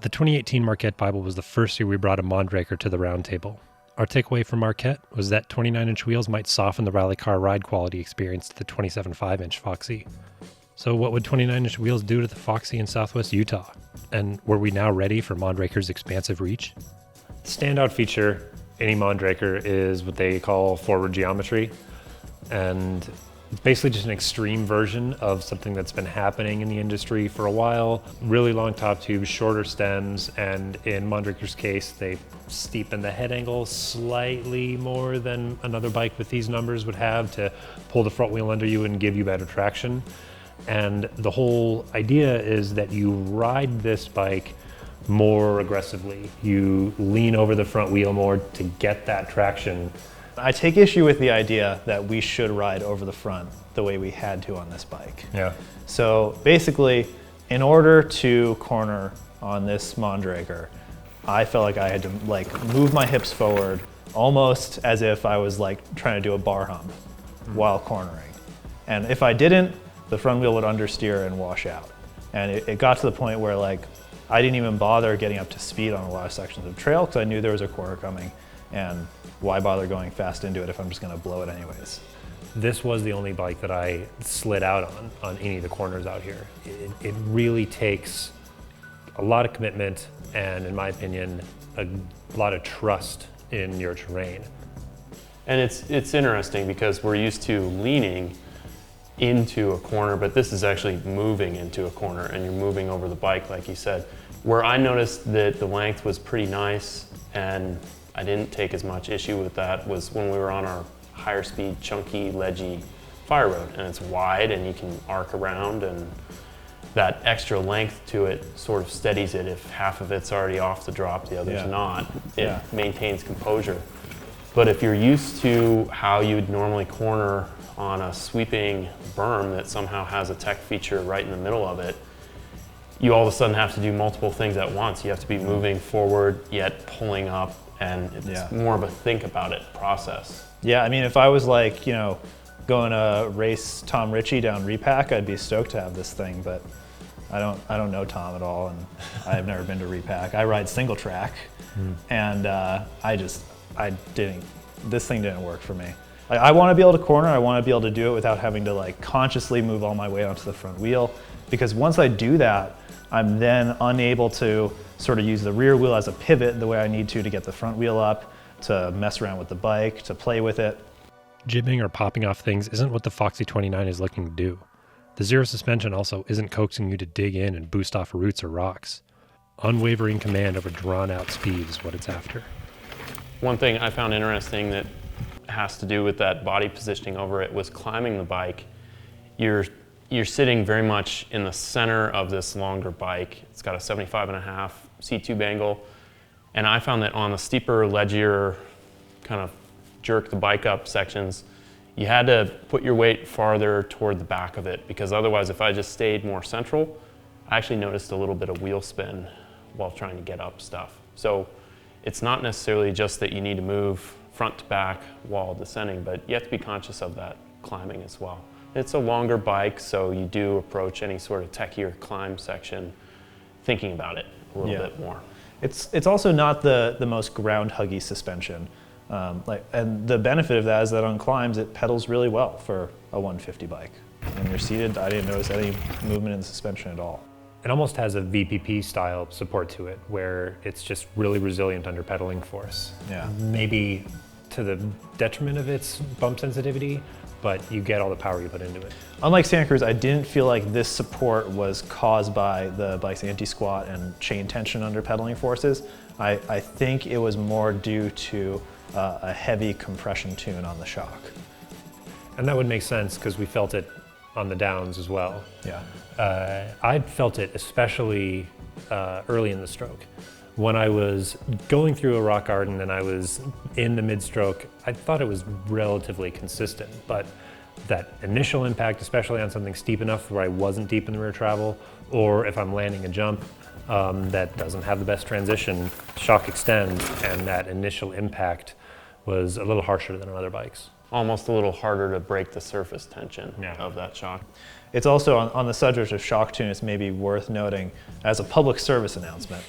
The 2018 Marquette Bible was the first year we brought a Mondraker to the round table. Our takeaway from Marquette was that 29-inch wheels might soften the rally car ride quality experience to the 27.5-inch Foxy. So what would 29-inch wheels do to the Foxy in Southwest Utah? And were we now ready for Mondraker's Expansive Reach? The standout feature in any Mondraker is what they call forward geometry. And it's basically just an extreme version of something that's been happening in the industry for a while. Really long top tubes, shorter stems, and in Mondraker's case, they steepen the head angle slightly more than another bike with these numbers would have to pull the front wheel under you and give you better traction. And the whole idea is that you ride this bike more aggressively. You lean over the front wheel more to get that traction. I take issue with the idea that we should ride over the front the way we had to on this bike. Yeah. So basically, in order to corner on this Mondraker, I felt like I had to move my hips forward almost as if I was trying to do a bar hump while cornering. And if I didn't, the front wheel would understeer and wash out. And it got to the point where I didn't even bother getting up to speed on a lot of sections of trail because I knew there was a corner coming. And why bother going fast into it if I'm just going to blow it anyways? This was the only bike that I slid out on any of the corners out here. It really takes a lot of commitment and, in my opinion, a lot of trust in your terrain. And it's interesting because we're used to leaning into a corner, but this is actually moving into a corner and you're moving over the bike, like you said. Where I noticed that the length was pretty nice and I didn't take as much issue with that was when we were on our higher speed, chunky, ledgy fire road, and it's wide and you can arc around, and that extra length to it sort of steadies it. If half of it's already off the drop, the other's not, it maintains composure. But if you're used to how you'd normally corner on a sweeping berm that somehow has a tech feature right in the middle of it, you all of a sudden have to do multiple things at once. You have to be moving forward, yet pulling up, and it's more of a think about it process. Yeah, I mean, if I was going to race Tom Ritchie down Repack, I'd be stoked to have this thing, but I don't know Tom at all, and I've never been to Repack. I ride single track, and this thing didn't work for me. I want to be able to corner, I want to be able to do it without having to consciously move all my weight onto the front wheel, because once I do that, I'm then unable to sort of use the rear wheel as a pivot the way I need to get the front wheel up, to mess around with the bike, to play with it. Jibbing or popping off things isn't what the Foxy 29 is looking to do. The zero suspension also isn't coaxing you to dig in and boost off roots or rocks. Unwavering command over drawn-out speed is what it's after. One thing I found interesting that has to do with that body positioning over it was climbing the bike. You're sitting very much in the center of this longer bike. It's got a 75.5 C-tube angle. And I found that on the steeper, ledgier, kind of jerk the bike up sections, you had to put your weight farther toward the back of it, because otherwise if I just stayed more central, I actually noticed a little bit of wheel spin while trying to get up stuff. So it's not necessarily just that you need to move front to back while descending, but you have to be conscious of that climbing as well. It's a longer bike, so you do approach any sort of techier climb section thinking about it a little bit more. It's also not the most ground-huggy suspension. And the benefit of that is that on climbs, it pedals really well for a 150 bike. When you're seated, I didn't notice any movement in the suspension at all. It almost has a VPP style support to it, where it's just really resilient under pedaling force. Yeah. Maybe to the detriment of its bump sensitivity, but you get all the power you put into it. Unlike Santa Cruz, I didn't feel like this support was caused by the bike's anti-squat and chain tension under pedaling forces. I think it was more due to a heavy compression tune on the shock. And that would make sense because we felt it on the downs as well. Yeah. I felt it especially early in the stroke. When I was going through a rock garden and I was in the mid-stroke, I thought it was relatively consistent, but that initial impact, especially on something steep enough where I wasn't deep in the rear travel, or if I'm landing a jump that doesn't have the best transition, shock extends, and that initial impact was a little harsher than on other bikes. almost a little harder to break the surface tension Yeah. of that shock. It's also on the subject of shock tune, it's maybe worth noting as a public service announcement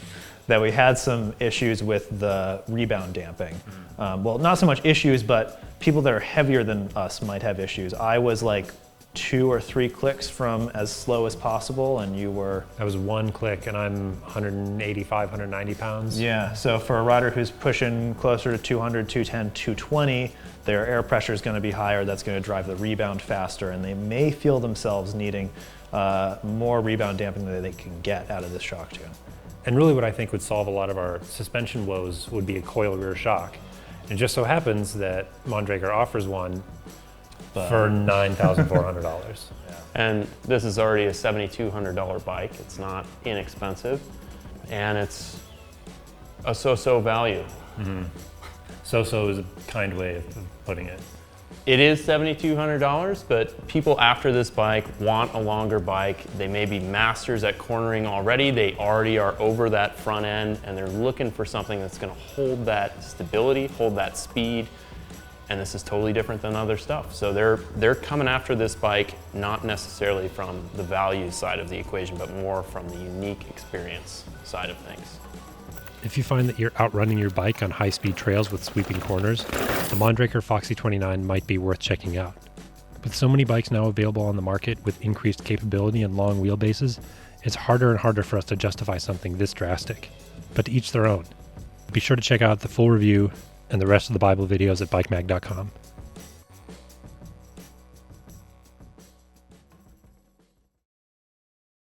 that we had some issues with the rebound damping. Well, not so much issues, but people that are heavier than us might have issues. I was like 2 or 3 clicks from as slow as possible, and you were... That was 1 click, and I'm 185, 190 pounds. Yeah, so for a rider who's pushing closer to 200, 210, 220, their air pressure is going to be higher. That's going to drive the rebound faster, and they may feel themselves needing more rebound damping than they can get out of this shock tune. And really what I think would solve a lot of our suspension woes would be a coil rear shock. It just so happens that Mondraker offers one for $9,400. And this is already a $7,200 bike. It's not inexpensive, and it's a so-so value. So-so is a kind way of putting it. It is $7,200, but people after this bike want a longer bike. They may be masters at cornering already. They already are over that front end, and they're looking for something that's going to hold that stability, hold that speed, and this is totally different than other stuff. So they're coming after this bike not necessarily from the value side of the equation, but more from the unique experience side of things. If you find that you're outrunning your bike on high-speed trails with sweeping corners, the Mondraker Foxy 29 might be worth checking out. With so many bikes now available on the market with increased capability and long wheelbases, it's harder and harder for us to justify something this drastic. But to each their own. Be sure to check out the full review and the rest of the Bible videos at bikemag.com.